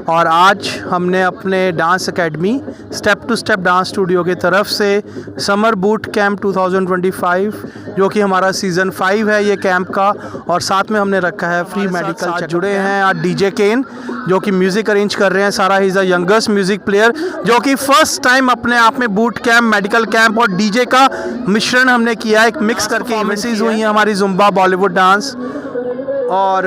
और आज हमने अपने dance academy step to step dance studio की तरफ से समर बूट कैंप 2025 जो कि हमारा सीज़न 5 है ये कैंप का, और साथ में हमने रखा है फ्री मेडिकल चेकअप। जुड़े हैं आज डीजे केन जो कि म्यूज़िक अरेंज कर रहे हैं। सारा he is the youngest music player जो कि फर्स्ट टाइम अपने आप में बूट कैंप, मेडिकल कैंप और डीजे का मिश्रण हमने किया, एक मिक्स करके इवेंट्स हुई हैं हमारी जुम्बा बॉलीवुड डांस। और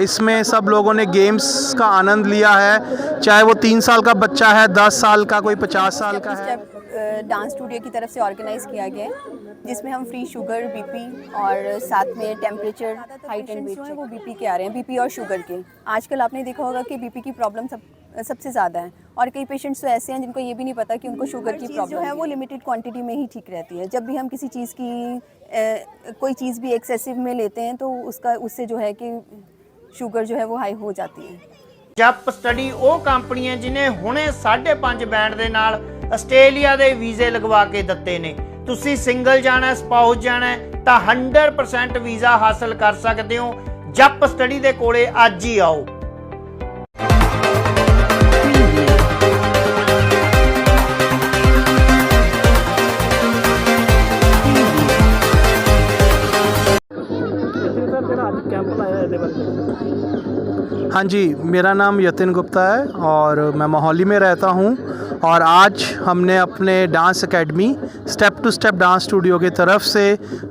इसमें सब लोगों ने गेम्स का आनंद लिया है, चाहे वो 3 साल का बच्चा है, 10 साल का, कोई 50 साल का है। डांस स्टूडियो की तरफ से ऑर्गेनाइज किया गया है जिसमें हम फ्री शुगर, बीपी और साथ में टेम्परेचर, हाइट एंड वेट जो है वो बीपी के आ रहे हैं, बीपी और शुगर के। आजकल आपने देखा होगा कि बीपी की प्रॉब्लम सबसे ज़्यादा है, और कई पेशेंट्स तो ऐसे हैं जिनको ये भी नहीं पता कि उनको शुगर की प्रॉब्लम जो है वो लिमिटेड क्वांटिटी में ही ठीक रहती है। जब भी हम किसी चीज़ की कोई चीज़ भी एक्सेसिव में लेते हैं तो उससे जो है कि शुगर जो है वो हाई हो जाती है। ਜਪ ਸਟੱਡੀ ਉਹ ਕੰਪਨੀ ਹੈ ਜਿਨੇ ਹੁਣੇ 5.5 ਬੈਂਡ ਦੇ ਨਾਲ ਆਸਟ੍ਰੇਲੀਆ ਦੇ ਵੀਜ਼ੇ ਲਗਵਾ ਕੇ ਦਿੱਤੇ ਨੇ। ਤੁਸੀਂ ਸਿੰਗਲ ਜਾਣਾ, ਸਪਾਊਸ ਜਾਣਾ ਤਾਂ 100% ਵੀਜ਼ਾ ਹਾਸਲ ਕਰ ਸਕਦੇ ਹੋ। ਜਪ ਸਟੱਡੀ ਦੇ ਕੋਲੇ ਅੱਜ ਹੀ ਆਓ। हाँ जी, मेरा नाम यतिन गुप्ता है और मैं मोहाली में रहता हूँ। और आज हमने अपने dance academy step to step dance studio की तरफ से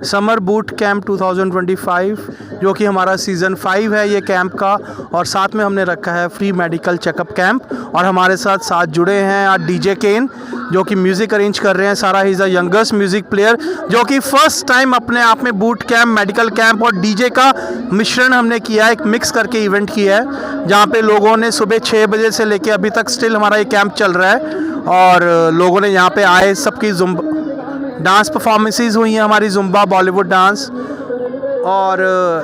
समर बूट कैंप 2025 जो कि हमारा सीज़न 5 है ये कैंप का, और साथ में हमने रखा है फ्री मेडिकल चेकअप कैंप। और हमारे साथ जुड़े हैं आज डीजे केन जो कि म्यूज़िक अरेंज कर रहे हैं। सारा he is the youngest music player जो कि फ़र्स्ट टाइम अपने आप में बूट कैंप, मेडिकल कैंप और डीजे का मिश्रण हमने किया, एक मिक्स करके इवेंट किया है जहाँ पे लोगों ने सुबह 6 बजे से लेके अभी तक स्टिल हमारा ये कैंप चल रहा है। और लोगों ने यहाँ पे आए, सबकी डांस परफॉर्मेंसेस हुई हैं हमारी जुम्बा बॉलीवुड डांस। और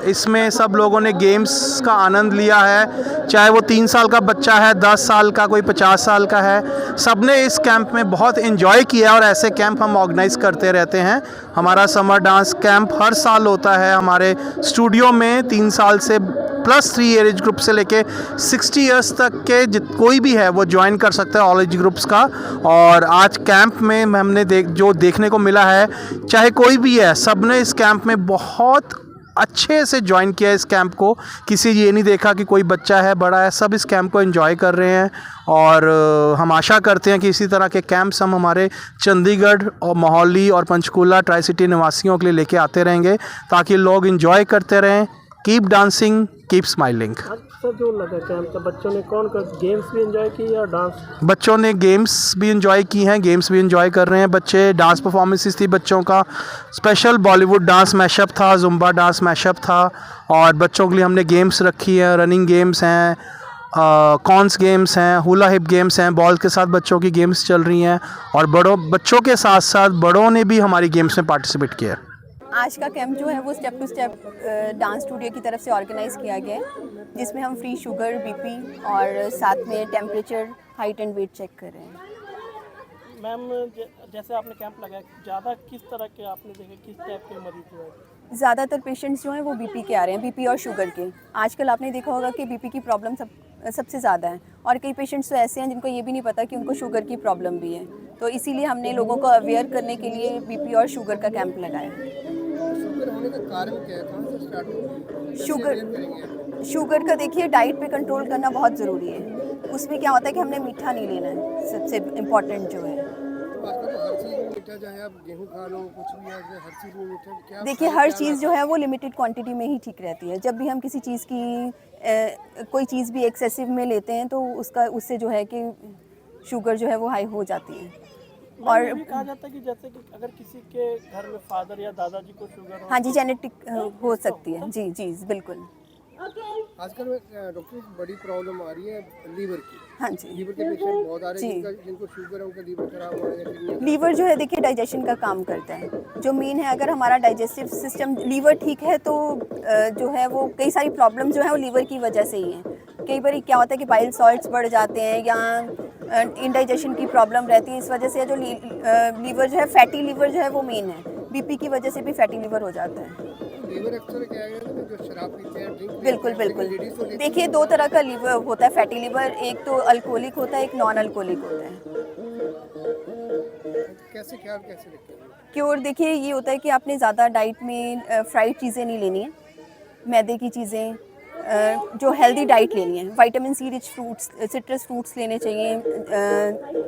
इसमें सब लोगों ने गेम्स का आनंद लिया है, चाहे वो 3 साल का बच्चा है, 10 साल का, कोई 50 साल का है। सब ने इस कैंप में बहुत एंजॉय किया और ऐसे कैंप हम ऑर्गेनाइज़ करते रहते हैं। हमारा समर डांस कैंप हर साल होता है हमारे स्टूडियो में। 3 साल से +3 एज ग्रुप से लेके 60 ईयर्स तक के कोई भी है वो ज्वाइन कर सकता है, ऑल एज ग्रुप्स का। और आज कैंप में हमने जो देखने को मिला है, चाहे कोई भी है, सब ने इस कैंप में बहुत अच्छे से ज्वाइन किया इस कैंप को। किसी ये नहीं देखा कि कोई बच्चा है, बड़ा है, सब इस कैंप को एंजॉय कर रहे हैं। और हम आशा करते हैं कि इसी तरह के कैंप्स हम हमारे चंडीगढ़ और मोहाली और पंचकूला ट्राई सिटी निवासियों के लिए लेके आते रहेंगे ताकि लोग एंजॉय करते रहें। Keep dancing, keep smiling. Sir, जो लगा कैंप का बच्चों ने कौन गेम्स भी एंजॉय की या डांस? बच्चों ने गेम्स भी एंजॉय की हैं, गेम्स भी एंजॉय कर रहे हैं बच्चे। डांस परफॉर्मेंसेस थी बच्चों का, स्पेशल बॉलीवुड डांस मैशअप था, जुम्बा डांस मैशअप था। और बच्चों के लिए हमने गेम्स रखी है, रनिंग गेम्स हैं, कॉन्स गेम्स हैं, हुला हिप गेम्स हैं, बॉल के साथ बच्चों की गेम्स चल रही हैं। और बच्चों के साथ साथ बड़ों ने भी हमारी गेम्स में पार्टिसिपेट किया। आज का कैंप जो है वो step to step dance studio की तरफ से ऑर्गेनाइज किया गया है जिसमें हम फ्री शुगर, बीपी और साथ में temperature, height and weight check कर रहे हैं। मैम, जैसे आपने कैंप लगाया, ज़्यादा किस तरह के आपने देखे, किस टाइप के मरीज जो है? ज़्यादातर पेशेंट्स जो हैं वो बीपी के आ रहे हैं, बीपी और शुगर के। आजकल आपने देखा होगा कि बीपी की प्रॉब्लम सबसे ज़्यादा है, और कई पेशेंट्स तो ऐसे हैं जिनको ये भी नहीं पता कि उनको शुगर की प्रॉब्लम भी है। तो इसीलिए हमने लोगों को अवेयर करने के लिए बीपी और शुगर का कैंप लगाया। शुगर होने का कारण क्या है, कहाँ से स्टार्ट होगा? शुगर का देखिए, डाइट पे कंट्रोल करना बहुत ज़रूरी है। उसमें क्या होता है कि हमने मीठा नहीं लेना है, सबसे इम्पोर्टेंट जो है। तो आजकल तो हर चीज़ में मीठा, चाहे आप गेहूँ खा लो, कुछ भी है, हर चीज़ में मीठा। क्या देखिए, हर चीज़ जो है वो लिमिटेड क्वांटिटी में ही ठीक रहती है। जब भी हम किसी चीज़ की कोई चीज़ भी एक्सेसिव में लेते हैं तो उससे जो है कि शुगर जो है वो हाई हो जाती है। और ये भी कहा जाता है कि जैसे कि अगर किसी के घर में फादर या दादाजी को शुगर हो, हाँ जी, जेनेटिक हो सकती है। जी जी, बिल्कुल। आजकल डॉक्टर बड़ी प्रॉब्लम आ रही है लीवर की। हाँ जी, लीवर के पेशेंट बहुत आ रहे हैं जिनको शुगर है, उनका लीवर खराब हो रहा है। लीवर जो है देखिए डाइजेशन का काम करता है, जो मेन है। अगर हमारा डाइजेस्टिव सिस्टम, लीवर ठीक है तो जो है वो कई सारी प्रॉब्लम जो है वो लीवर की वजह से ही है। कई बार क्या होता है कि बाइल सॉल्ट्स बढ़ जाते हैं या इंडाइजेशन की प्रॉब्लम रहती है। इस वजह से जो लीवर जो है, फैटी लीवर जो है वो मेन है। बीपी की वजह से भी फैटी लीवर हो जाता है। लीवर अक्सर क्या है ना, जो शराब पीते हैं, ड्रिंक बिल्कुल बिल्कुल। देखिए, दो तरह का लीवर होता है, फैटी लीवर। एक तो अल्कोहलिक होता है, एक नॉन अल्कोहलिक होता है। कैसे ख्याल कैसे रखें? क्योर देखिए, ये होता है कि आपने ज़्यादा डाइट में फ्राइड चीज़ें नहीं लेनी है, मैदे की चीज़ें, जो हेल्दी डाइट लेनी है। Vitamin C rich fruits, citrus fruits लेने चाहिए,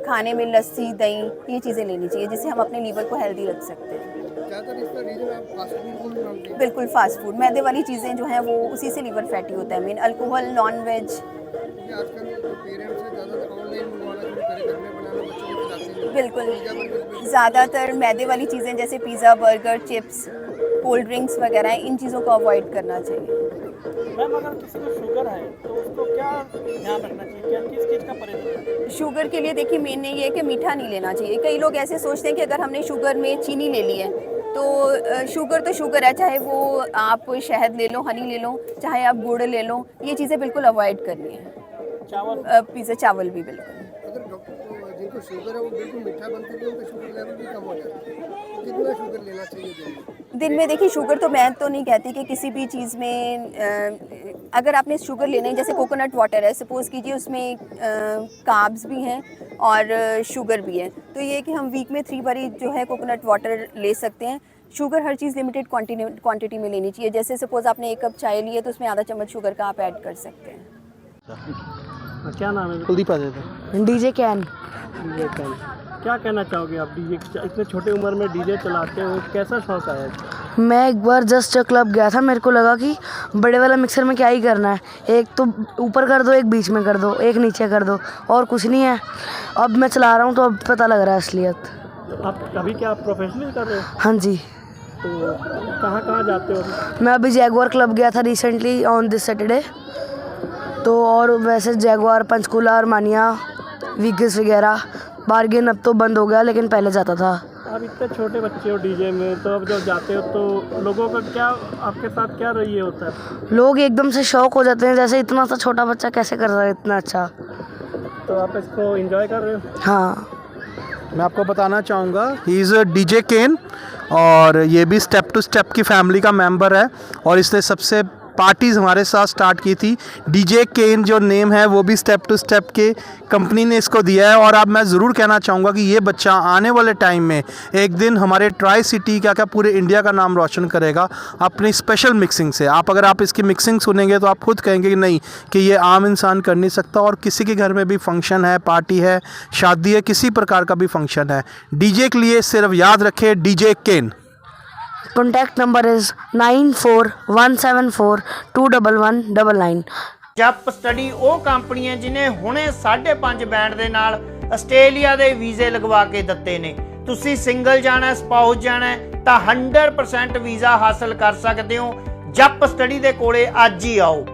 खाने में लस्सी, दही, ये चीज़ें लेनी चाहिए, जिससे हम अपने लीवर को हेल्दी रख सकते हैं। ज़्यादातर इसका रीज़न आप फास्ट फूड को भी मानते हैं? बिल्कुल, फास्ट फूड, मैदे वाली चीज़ें जो हैं वो उसी से लीवर फैटी होता है मेन। Alcohol, non veg. क्योंकि आजकल जो पेरेंट्स हैं ज़्यादातर ऑनलाइन मंगवाना शुरू करे, घर में बनाना बच्चों को खिलाते हैं। बिल्कुल, ज़्यादातर मैदे वाली चीज़ें जैसे pizza, burger, chips, cold drinks वगैरह, इन चीज़ों को अवॉइड करना चाहिए। मैम, अगर किसी को शुगर है तो उसको क्या ध्यान रखना चाहिए, क्या किस चीज़ का परहेज? शुगर के लिए देखिए, मेन ये है कि मीठा नहीं लेना चाहिए। कई लोग ऐसे सोचते हैं कि अगर हमने शुगर में चीनी ले ली है तो शुगर तो शुगर है, चाहे वो आप शहद ले लो, हनी ले लो, चाहे आप गुड़ ले लो, ये चीज़ें बिल्कुल अवॉइड करनी है। चावल, पिज़्ज़ा, चावल भी बिल्कुल। अगर डॉक्टर को जिनको शुगर है वो बिल्कुल मीठा बनते हैं, उनका शुगर लेवल भी कम हो जाता है, तो कितना शुगर लेना चाहिए दिन में? दिन में देखिए, शुगर तो मैं तो नहीं कहती कि किसी भी चीज़ में अगर आपने शुगर लेना है, जैसे कोकोनट वाटर है, सपोज़ कीजिए उसमें कार्ब्स भी हैं और शुगर भी है, तो ये है कि हम वीक में 3 बारी जो है कोकोनट वाटर ले सकते हैं। शुगर हर चीज़ लिमिटेड क्वांटिटी में लेनी चाहिए। जैसे सपोज़ आपने 1 कप चाय ली है तो उसमें आधा चम्मच शुगर का आप ऐड कर सकते हैं। क्या नाम है? कुलदीप आ जाता है। DJ can. DJ can. क्या कहना चाहोगे आप? डीजे इतने छोटे उम्र में डीजे चलाते हो, कैसा शौक आया? मैं एक बार जस्ट क्लब गया था, मेरे को लगा कि बड़े वाला मिक्सर में क्या ही करना है, एक तो ऊपर कर दो, एक बीच में कर दो, एक नीचे कर दो, और कुछ नहीं है। अब मैं चला रहा हूँ तो अब पता लग रहा है असलियत। तो आप अभी क्या प्रोफेशनल कर रहे हो? हाँ जी। तो कहाँ कहाँ जाते हो? मैं अभी जैगुआर क्लब गया था रिसेंटली ऑन दिस सैटरडे, तो और वैसे जैगुआर, पंचकूला, अरमानिया, वीगस वगैरह। बार्गेन अब तो बंद हो गया, लेकिन पहले जाता था। आप इतने छोटे बच्चे हो डीजे में, तो अब जब जाते हो तो लोगों का क्या, आपके साथ क्या रही होता है? लोग एकदम से शौक हो जाते हैं, जैसे इतना सा छोटा बच्चा कैसे कर रहा है इतना अच्छा। तो आप इसको एंजॉय कर रहे हो? हाँ। मैं आपको बताना चाहूँगा, ही इज़ डीजे केन, और ये भी स्टेप टू स्टेप की फैमिली का मेंबर है, और इसने सबसे पार्टीज़ हमारे साथ स्टार्ट की थी। डीजे केन जो नेम है वो भी स्टेप टू स्टेप के कंपनी ने इसको दिया है। और अब मैं ज़रूर कहना चाहूँगा कि ये बच्चा आने वाले टाइम में एक दिन हमारे ट्राई सिटी क्या पूरे इंडिया का नाम रोशन करेगा अपनी स्पेशल मिक्सिंग से। अगर आप इसकी मिक्सिंग सुनेंगे तो आप खुद कहेंगे कि नहीं, कि ये आम इंसान कर नहीं सकता। और किसी के घर में भी फंक्शन है, पार्टी है, शादी है, किसी प्रकार का भी फंक्शन है, डीजे के लिए सिर्फ याद रखें DJ Ken. Contact number is 9417421199। ਜਪ ਸਟੱਡੀ ਉਹ ਕੰਪਨੀ ਹੈ ਜਿਨੇ ਹੁਣੇ 5.5 ਬੈਂਡ ਦੇ ਨਾਲ ਆਸਟ੍ਰੇਲੀਆ ਦੇ ਵੀਜ਼ੇ ਲਗਵਾ ਕੇ ਦਿੱਤੇ ਨੇ। ਤੁਸੀਂ ਸਿੰਗਲ ਜਾਣਾ, ਸਪਾਊਸ ਜਾਣਾ ਤਾਂ 100% ਵੀਜ਼ਾ ਹਾਸਲ ਕਰ ਸਕਦੇ ਹੋ। ਜਪ ਸਟੱਡੀ ਦੇ ਕੋਲੇ ਅੱਜ ਹੀ ਆਓ।